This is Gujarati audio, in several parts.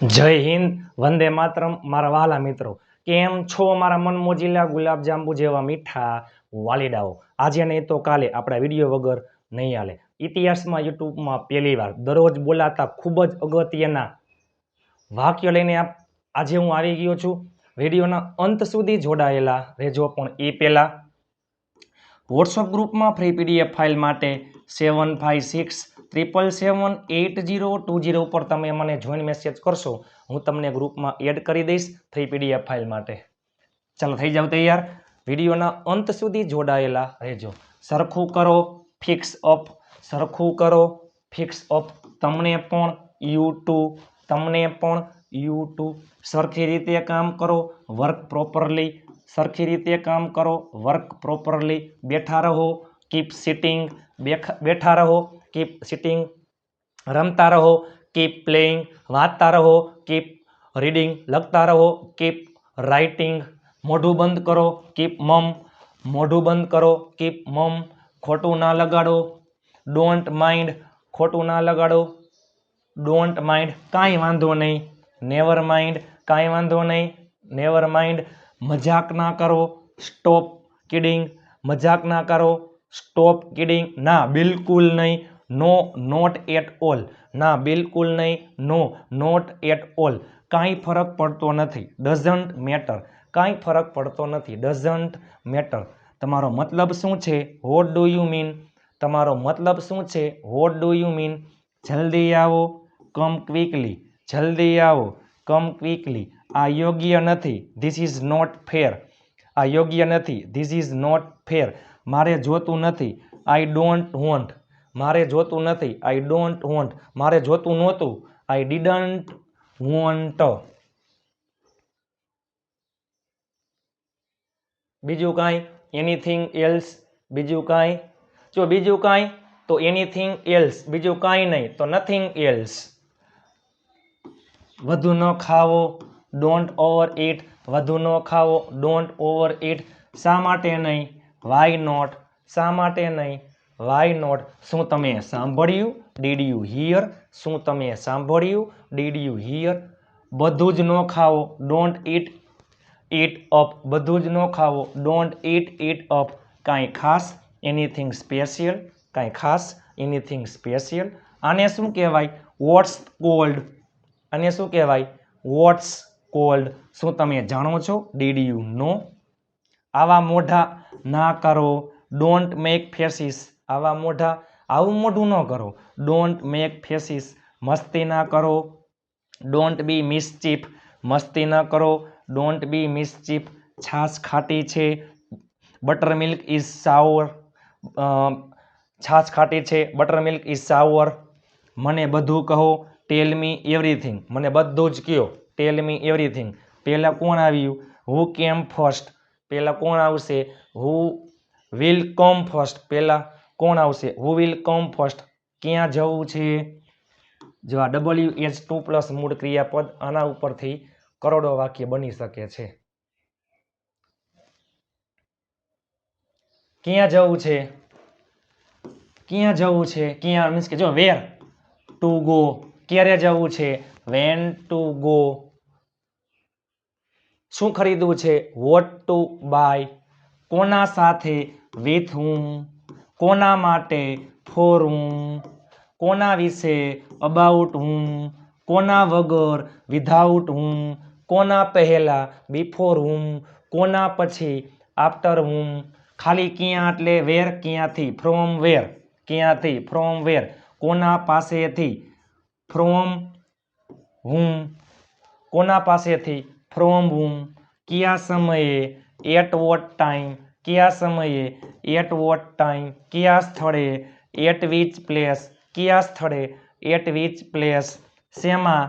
જય હિન્દ, વંદે માતરમ. મારા વહાલા મિત્રો, કેમ છો મારા મન મોજીલા ગુલાબજાંબુ જેવા મીઠા વાલીડાઓ? આજે નહીં તો કાલે આપણા વિડીયો વગર નહીં હાલે. ઇતિહાસમાં યુટ્યુબમાં પહેલી વાર દરરોજ બોલાતા ખૂબ જ અગત્યના વાક્ય લઈને આજે હું આવી ગયો છું. વિડીયોના અંત સુધી જોડાયેલા રહેજો. પણ એ પહેલાં વોટ્સઅપ ગ્રુપમાં ફ્રી પીડીએફ ફાઇલ માટે 7567778020 ઉપર તમે મને જોઈન મેસેજ કરશો, હું તમને ગ્રુપમાં એડ કરી દઈશ ફ્રી પીડીએફ ફાઇલ માટે. ચાલો થઈ જાવ તૈયાર. વિડીયોના અંત સુધી જોડાયેલા રહેજો. સરખું કરો ફિક્સ અપ, સરખું કરો ફિક્સ અપ. તમને પણ યુટ્યુબ સરખી રીતે કામ કરો, વર્ક પ્રોપરલી. સરખી રીતે કામ કરો, વર્ક પ્રોપરલી. બેઠા રહો, કીપ સિટિંગ. બેઠા રહો, કીપ સિટિંગ. રમતા રહો, કીપ પ્લેઇંગ. વાંચતા રહો, કીપ રીડિંગ. લખતા રહો, કીપ રાઇટિંગ. મોઢું બંધ કરો, કીપ મમ. મોઢું બંધ કરો, કીપ મમ. ખોટું ના લગાડો, ડોન્ટ માઇન્ડ. ખોટું ના લગાડો, ડોન્ટ માઇન્ડ. કાંઈ વાંધો નહીં, નેવર માઇન્ડ. કાંઈ વાંધો નહીં, નેવર માઇન્ડ. મજાક ના કરો, સ્ટોપ કિડિંગ. મજાક ના કરો, સ્ટોપ કિડિંગ. ના, બિલકુલ નહીં. નો, નોટ એટ ઓલ. ના, બિલકુલ નહીં. નો, નોટ એટ ઓલ. કાંઈ ફરક પડતો નથી, ડઝન્ટ મેટર. કાંઈ ફરક પડતો નથી, ડઝન્ટ મેટર. તમારો મતલબ શું છે? What do you mean? તમારો મતલબ શું છે? What do you mean? જલ્દી આવો, કમ ક્વિકલી. જલ્દી આવો, કમ ક્વિકલી. આ યોગ્ય નથી, ધીસ ઇઝ નોટ ફેર. આ યોગ્ય નથી, ધીસ ઇઝ નોટ ફેર. મારે જોતું નથી, આઈ ડોન્ટ વોન્ટ. મારે જોતું નથી, આઈ ડોન્ટ વોન્ટ. મારે જોતું નહોતું, આઈ ડીડન્ટ વોન્ટ. બીજું કાંઈ? Anything else? બીજું કાંઈ? જો બીજું કાંઈ તો એનીથિંગ એલ્સ. બીજું કાંઈ નહીં તો નથિંગ એલ્સ. વધુ ન ખાવો, ડોન્ટ ઓવર ઇટ. વધુ ન ખાવો, ડોન્ટ ઓવર ઇટ. શા માટે નહીં? Why not. શા માટે નહીં? Why not. શું તમે સાંભળ્યું? Did you hear? શું તમે સાંભળ્યું? Did you hear? બધું જ ન ખાવો, ડોન્ટ ઇટ ઇટ અપ. બધું જ ન ખાવો, ડોન્ટ ઇટ ઇટ અપ. કાંઈ ખાસ, એનીથિંગ સ્પેશિયલ. કાંઈ ખાસ, એનીથિંગ સ્પેશિયલ. આને શું કહેવાય? What's called. આને શું કહેવાય? What's called. શું તમે જાણો છો? Did you know? આવા મોઢા ના કરો, ડોન્ટ મેક ફેસીસ. આવા મોઢા, આવું મોઢું ન કરો, ડોન્ટ મેક ફેસીસ. મસ્તી ના કરો, ડોન્ટ બી મિસચીફ. મસ્તી ના કરો, ડોન્ટ બી મિસચીફ. છાશ ખાટી છે, બટર મિલ્ક ઇઝ સાવર. છાશ ખાટી છે, બટર મિલ્ક ઇઝ સાવર. મને બધું કહો, ટેલ મી એવરીથિંગ. મને બધું જ કહો, ટેલ મી એવરીથિંગ. પહેલાં કોણ આવ્યું? હુ કેમ ફર્સ્ટ. પહેલાં કોણ આવશે? Who will come first. પહેલાં કોણ આવશે? Who will come first. ક્યાં જવું છે? જો આ WH2+ મૂળ ક્રિયાપદ, આના ઉપરથી કરોડો વાક્ય બની શકે છે. ક્યાં જવું છે? ક્યાં જવું છે? ક્યાં મીન્સ કે જો વેર ટુ ગો. ક્યારે જવું છે? When to go. શું ખરીદવું છે? What to buy. કોના સાથે? With whom. કોના માટે? For whom. કોના વિશે? About whom. કોના વગર? Without whom. કોના પહેલા? Before whom. કોના પછી? After whom. ખાલી ક્યાં એટલે વેર. ક્યાંથી? From where. ક્યાંથી? From where. કોના પાસેથી? From whom. કોના પાસેથી? From whom. કયા સમયે? At what time. કયા સમયે? At what time. કયા સ્થળે? At which place. કયા સ્થળે? At which place. શેમાં?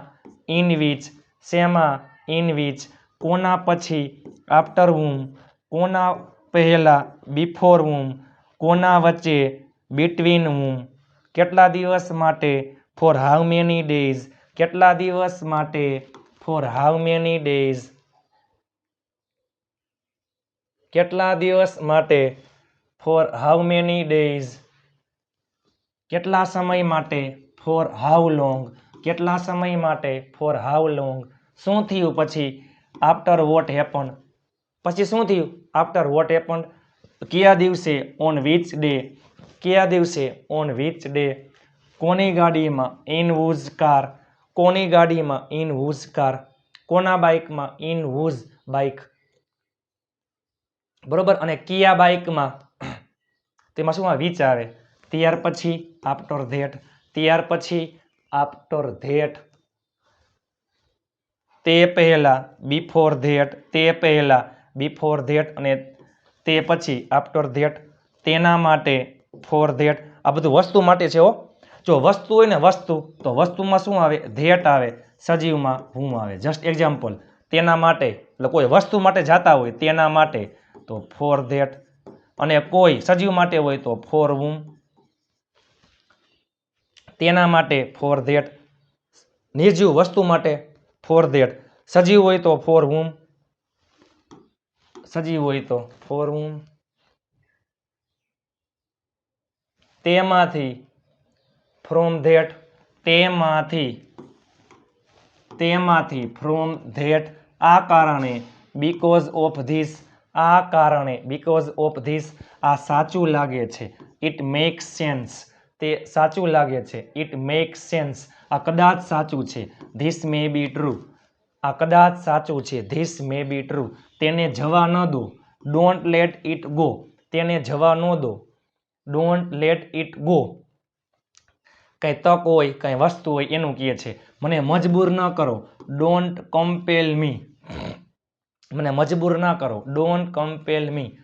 In which. શેમાં? In which. કોના પછી? After whom. કોના પહેલા? Before whom. કોના વચ્ચે? Between whom. કેટલા દિવસ માટે? For how many days. કેટલા દિવસ માટે? For how many days. કેટલા દિવસ માટે? For how many days. કેટલા સમય માટે? For how long. કેટલા સમય માટે, ફોર હાઉ લોંગ. શું થયું પછી, આફ્ટર વોટ હેપન. પછી શું થયું, આફ્ટર વોટ હેપન. કયા દિવસે, ઓન વિચ ડે. કયા દિવસે, ઓન વિચ ડે. કોની ગાડીમાં, ઇન હુઝ કાર. કોની ગાડીમાં, ઇન હુઝ કાર. કોના બાઇકમાં, ઇન હુઝ બાઇક. બરોબર. અને કયા બાઇકમાં, તેમાં શું આવે, વિચ આવે. ત્યાર પછી આફ્ટર ધેટ. ત્યાર પછી આફ્ટર ધેટ. તે પહેલા, બિફોર ધેટ. તે પહેલા, બિફોર ધેટ. અને તે પછી આફ્ટર ધેટ. તેના માટે, ફોર ધેટ. આ બધું વસ્તુ માટે છે હો. જો વસ્તુ હોય ને વસ્તુ, તો વસ્તુમાં શું આવે, ધેટ આવે. સજીવમાં હું આવે. જસ્ટ એક્ઝામ્પલ, તેના માટે, એટલે કોઈ વસ્તુ માટે જાતા હોય તેના માટે, તો ફોર ધેટ. અને કોઈ સજીવ માટે હોય તો ફોર whom. તેના માટે, ફોર ધેટ. નિર્જીવ વસ્તુ માટે, ફોર ધેટ. સજીવ હોય તો ફોર whom. સજીવ હોય તો ફોર whom. તેમાંથી, ફ્રોમ ધેટ. તેમાંથી, તેમાંથી, ફ્રોમ ધેટ. આ કારણે, બીકોઝ ઓફ ધીસ. આ કારણે, બીકોઝ ઓફ ધીસ. આ સાચું લાગે છે. It max sense. તે સાચું લાગે છે. It max sense. આ કદાચ સાચું છે. This May be true. આ કદાચ સાચું છે. This May be true. તેને જવા ન દો. Don't let it go. તેને જવા ન દો. Don't let it go. કઈ તક હોય, કઈ વસ્તુ હોય એનું કહે છે. મને મજબૂર ન કરો. ડોન્ટ કમ્પેલ મી. મને મજબૂર ના કરો. ડોન્ટ કમ્પેલ મી.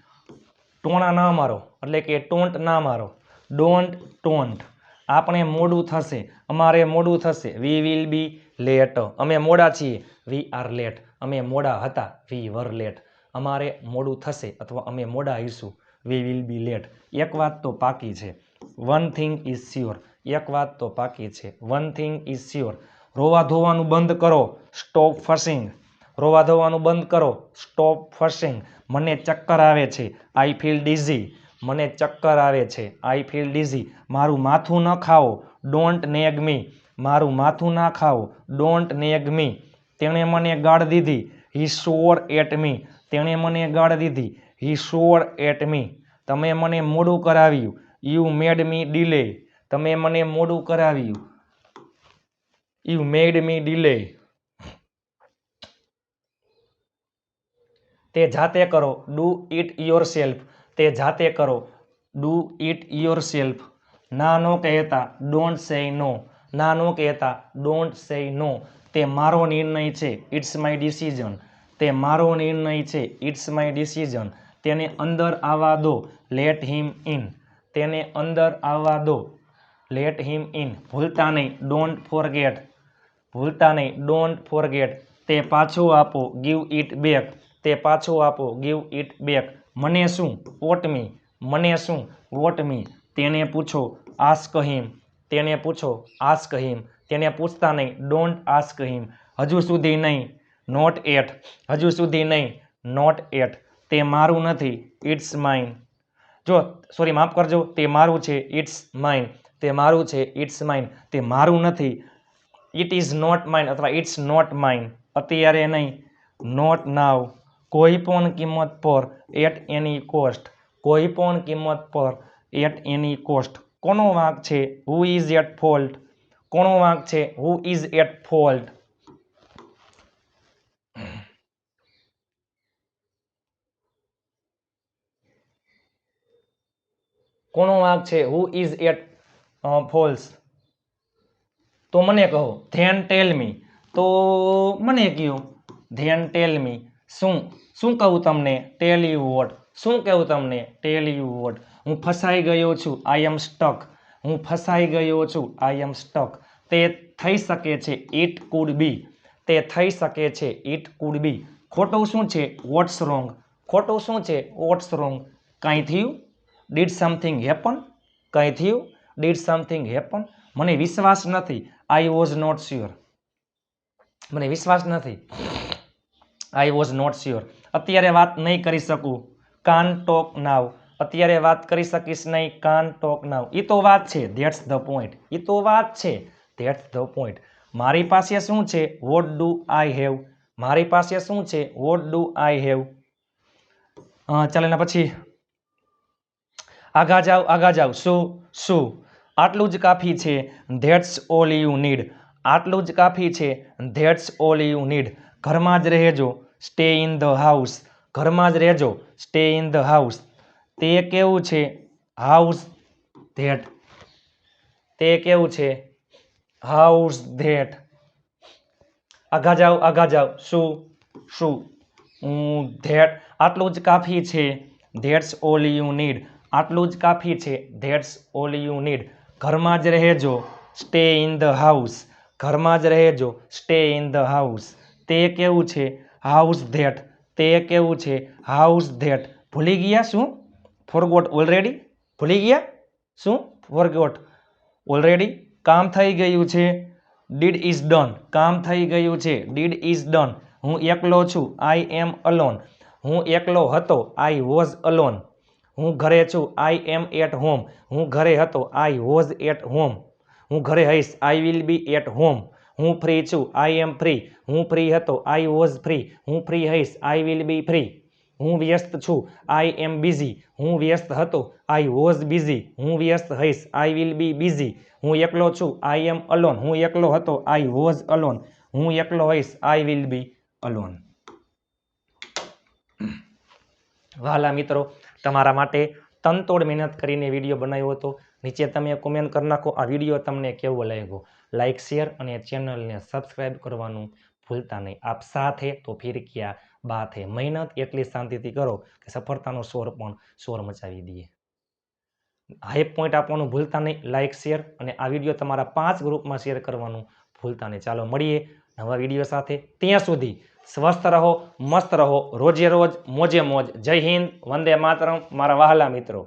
ટોણા ના મારો, એટલે કે ટોન્ટ ના મારો. Don't taunt. આપણે મોડું થશે. અમારે મોડું થશે. We will be late. અમે મોડા છીએ. We are late. અમે મોડા હતા. We were late. અમારે મોડું થશે અથવા અમે મોડા હઈશું. વી વિલ બી લેટ. એક વાત તો પાકી છે. One thing is sure. એક વાત તો પાકી છે. One thing is sure. રોવા ધોવાનું બંધ કરો. સ્ટોપ ફસિંગ. રોવા ધોવાનું બંધ કરો. સ્ટોપ ફસિંગ. મને ચક્કર આવે છે. I feel DZ. મને ચક્કર આવે છે. I feel DZ. મારું માથું ન ખાઓ. ડોન્ટ નેગ મી. મારું માથું ના ખાઓ. ડોન્ટ નેગ મી. તેણે મને ગાળ દીધી. હી શોર એટ મી. તેણે મને ગાળ દીધી. હી શોર એટ મી. તમે મને મોડું કરાવ્યું. You made me delay. તમે મને મોડું કરાવ્યું. You made me delay. તે જાતે કરો. Do it yourself. તે જાતે કરો. Do it yourself. ના નો કહેતા. ડોન્ટ સે નો. ના નો કહેતા. ડોન્ટ સે નો. તે મારો નિર્ણય છે. It's my decision. તે મારો નિર્ણય છે. It's my decision. તેને અંદર આવવા દો. Let him in. તેને અંદર આવવા દો. Let him in. ભૂલતા નહીં. Don't forget. ભૂલતા નહીં. Don't forget. તે પાછો આપો. Give it back. તે પાછો આપો. Give it back. મને શું? What me. મને શું? What me. તેને પૂછો. Ask him. તેને પૂછો. Ask him. તેને પૂછતા નહીં. ડોન્ટ આસ્ક હિમ. હજુ સુધી નહીં. Not at. હજુ સુધી નહીં. Not at. તે મારું નથી. It's mine. જો સોરી માફ કરજો. તે મારું છે. It's mine. તે મારું છે. It's mine. તે મારું નથી. ઇટ ઇઝ નોટ માઇન અથવા ઇટ્સ નોટ માઇન. અત્યારે નહીં. Not now. કોઈ પણ કિંમત પર. At any cost. કોઈ પણ કિંમત પર. At any cost. કોનો વાંક છે? Who is at fault. કોનો વાંક છે? Who is at fault. કોનો વાંક છે? Who is at fault. તો મને કહો. Then tell me. તો મને કહ્યું. Than tell me. શું શું કહું તમને? Tell you what. શું કહું તમને? Tell you what. હું ફસાઈ ગયો છું. I am stuck. હું ફસાઈ ગયો છું. I am stuck. તે થઈ શકે છે. It could be. તે થઈ શકે છે. It could be. ખોટું શું છે? What's wrong. ખોટું શું છે? What's wrong. કાંઈ થયું? Did something happen. કાંઈ થયું? Did something happen. મને વિશ્વાસ નથી. I was not sure. મને વિશ્વાસ નથી. I was not sure. અત્યારે વાત નહીં કરી શકું. કાન ટોક નાવ. અત્યારે વાત કરી શકીશ નહીં. કાન ટોક નાવ. એ તો વાત છે. That's the point. એ તો વાત છે. That's the point. મારી પાસે શું છે વોટ ડુ આઈ હેવ મારી પાસે શું છે વોટ ડુ આઈ હેવ ચાલો એના પછી આગા જાવ શું આટલું જ કાફી છે ધેટ્સ ઓલ યુ નીડ આટલું જ કાફી છે ધેટ્સ ઓલ યુ નીડ ઘરમાં જ રહેજો સ્ટે ઇન ધ હાઉસ ઘરમાં જ રહેજો સ્ટે ઇન ધ હાઉસ તે કેવું છે હાઉસ ધેટ તે કેવું છે હાઉસ ધેટ આગા જાવ શું ધેટ આટલું જ કાફી છે ધેટ્સ ઓલ યુ નીડ આટલું જ કાફી છે ધેટ્સ ઓલ યુ નીડ ઘરમાં જ રહેજો સ્ટે ઇન ધ હાઉસ ઘરમાં જ રહેજો સ્ટે ઇન ધ હાઉસ તે કેવું છે હાઉસ ધેટ તે કેવું છે હાઉસ ધેટ ભૂલી ગયા શું ફોરગોટ ઓલરેડી ભૂલી ગયા શું ફોરગોટ ઓલરેડી કામ થઈ ગયું છે ડીડ ઇઝ ડન કામ થઈ ગયું છે ડીડ ઇઝ ડન હું એકલો છું આઈ એમ અલોન હું એકલો હતો આઈ વોઝ અલોન હું ઘરે છું આઈ એમ એટ હોમ હું ઘરે હતો આઈ વોઝ એટ હોમ હું ઘરે હઈશ I will be at home હું ફ્રી છું આઈ એમ ફ્રી હું ફ્રી હતો આઈ વોઝ ફ્રી હું ફ્રી હઈશ આઈ વિલ બી ફ્રી હું વ્યસ્ત છું આઈ એમ બિઝી હું વ્યસ્ત હતો આઈ વોઝ બિઝી હું વ્યસ્ત હઈશ આઈ વિલ બી બિઝી હું એકલો છું આઈ એમ અલોન હું એકલો હતો આઈ વોઝ અલોન હું એકલો હઈશ આઈ વિલ બી અલોન વહાલા મિત્રો તમારા માટે તનતોડ મહેનત કરીને વિડીયો બનાવ્યો હતો નીચે તમે કોમેન્ટ કરી નાખો આ વિડીયો તમને કેવો લાગ્યો લાઇક શેર અને ચેનલને સબસ્ક્રાઇબ કરવાનું ભૂલતા નહીં આપ સાથે તો ફિર ક્યાં બાત હે મહેનત એટલી શાંતિથી કરો કે સફળતાનો શોર મચાવી દઈએ હાઈ પોઈન્ટ આપવાનું ભૂલતા નહીં લાઇક શેર અને આ વિડીયો તમારા 5 ગ્રુપમાં શેર કરવાનું ભૂલતા નહીં ચાલો મળીએ નવા વિડીયો સાથે ત્યાં સુધી સ્વસ્થ રહો મસ્ત રહો રોજે રોજ મોજે મોજ જય હિન્દ વંદે માતરમ મારા વહાલા મિત્રો